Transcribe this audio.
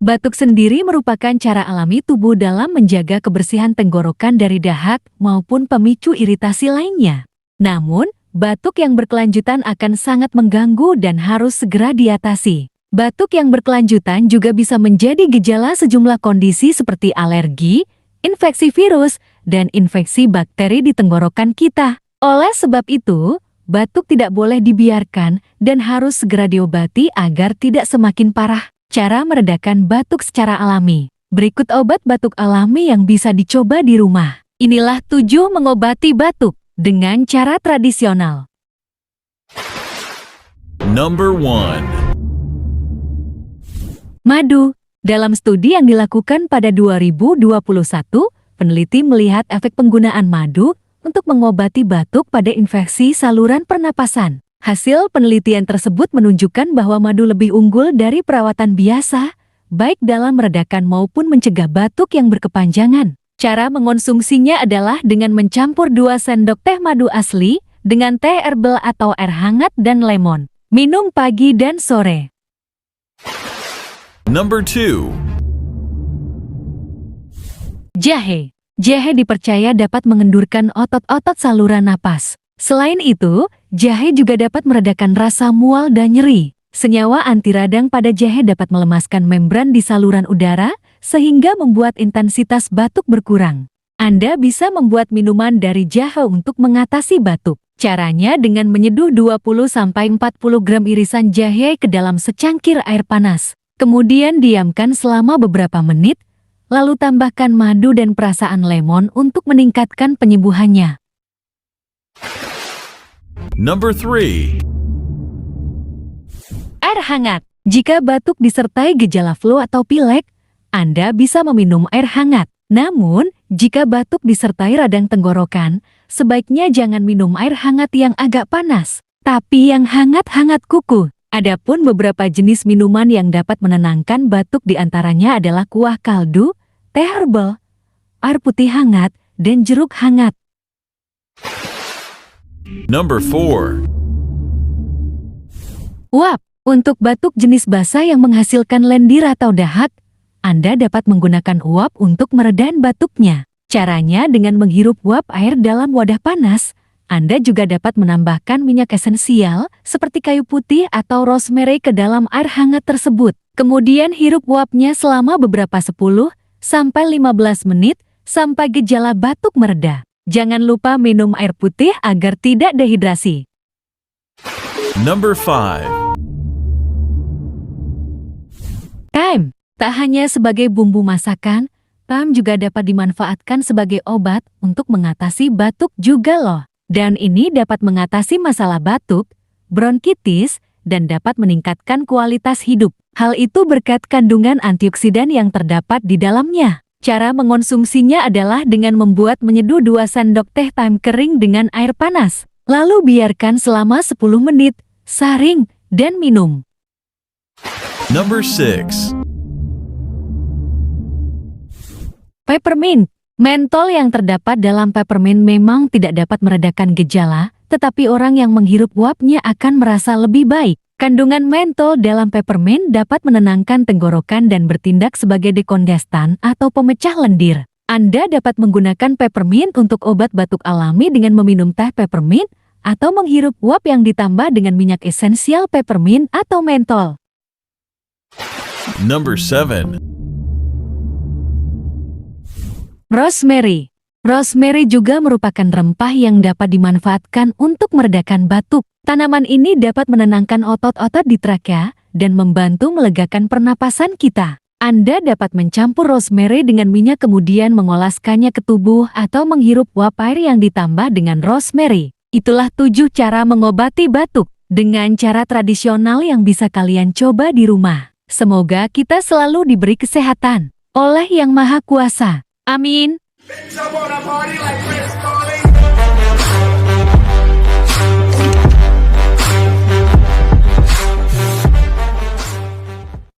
Batuk sendiri merupakan cara alami tubuh dalam menjaga kebersihan tenggorokan dari dahak maupun pemicu iritasi lainnya. Namun, batuk yang berkelanjutan akan sangat mengganggu dan harus segera diatasi. Batuk yang berkelanjutan juga bisa menjadi gejala sejumlah kondisi seperti alergi, infeksi virus, dan infeksi bakteri di tenggorokan kita. Oleh sebab itu, batuk tidak boleh dibiarkan dan harus segera diobati agar tidak semakin parah. Cara meredakan batuk secara alami. Berikut obat batuk alami yang bisa dicoba di rumah. Inilah 7 mengobati batuk dengan cara tradisional. Number 1. Madu. Dalam studi yang dilakukan pada 2021, peneliti melihat efek penggunaan madu untuk mengobati batuk pada infeksi saluran pernapasan. Hasil penelitian tersebut menunjukkan bahwa madu lebih unggul dari perawatan biasa, baik dalam meredakan maupun mencegah batuk yang berkepanjangan. Cara mengonsumsinya adalah dengan mencampur 2 sendok teh madu asli dengan teh herbal atau air hangat dan lemon. Minum pagi dan sore. Number 2. Jahe. Jahe dipercaya dapat mengendurkan otot-otot saluran napas. Selain itu, jahe juga dapat meredakan rasa mual dan nyeri. Senyawa anti radang pada jahe dapat melemaskan membran di saluran udara, sehingga membuat intensitas batuk berkurang. Anda bisa membuat minuman dari jahe untuk mengatasi batuk. Caranya dengan menyeduh 20-40 gram irisan jahe ke dalam secangkir air panas. Kemudian diamkan selama beberapa menit, lalu tambahkan madu dan perasaan lemon untuk meningkatkan penyembuhannya. Number 3. Air hangat. Jika batuk disertai gejala flu atau pilek, Anda bisa meminum air hangat. Namun, jika batuk disertai radang tenggorokan, sebaiknya jangan minum air hangat yang agak panas, tapi yang hangat-hangat kuku. Adapun beberapa jenis minuman yang dapat menenangkan batuk diantaranya adalah kuah kaldu, teh herbal, air putih hangat, dan jeruk hangat. Number 4. Uap. Untuk batuk jenis basa yang menghasilkan lendir atau dahak, Anda dapat menggunakan uap untuk meredam batuknya. Caranya dengan menghirup uap air dalam wadah panas. Anda juga dapat menambahkan minyak esensial seperti kayu putih atau rosemary ke dalam air hangat tersebut. Kemudian hirup uapnya selama beberapa 10-15 menit sampai gejala batuk mereda. Jangan lupa minum air putih agar tidak dehidrasi. Number 5. Thyme. Tak hanya sebagai bumbu masakan, thyme juga dapat dimanfaatkan sebagai obat untuk mengatasi batuk juga loh. Dan ini dapat mengatasi masalah batuk, bronkitis, dan dapat meningkatkan kualitas hidup. Hal itu berkat kandungan antioksidan yang terdapat di dalamnya. Cara mengonsumsinya adalah dengan membuat menyeduh 2 sendok teh thyme kering dengan air panas. Lalu biarkan selama 10 menit, saring, dan minum. Number 6. Peppermint. Mentol yang terdapat dalam peppermint memang tidak dapat meredakan gejala, tetapi orang yang menghirup uapnya akan merasa lebih baik. Kandungan mentol dalam peppermint dapat menenangkan tenggorokan dan bertindak sebagai dekongestan atau pemecah lendir. Anda dapat menggunakan peppermint untuk obat batuk alami dengan meminum teh peppermint atau menghirup uap yang ditambah dengan minyak esensial peppermint atau mentol. Number 7. Rosemary. Rosemary juga merupakan rempah yang dapat dimanfaatkan untuk meredakan batuk. Tanaman ini dapat menenangkan otot-otot di trakea dan membantu melegakan pernapasan kita. Anda dapat mencampur rosemary dengan minyak kemudian mengolaskannya ke tubuh atau menghirup uap air yang ditambah dengan rosemary. Itulah 7 cara mengobati batuk dengan cara tradisional yang bisa kalian coba di rumah. Semoga kita selalu diberi kesehatan oleh Yang Maha Kuasa. Amin.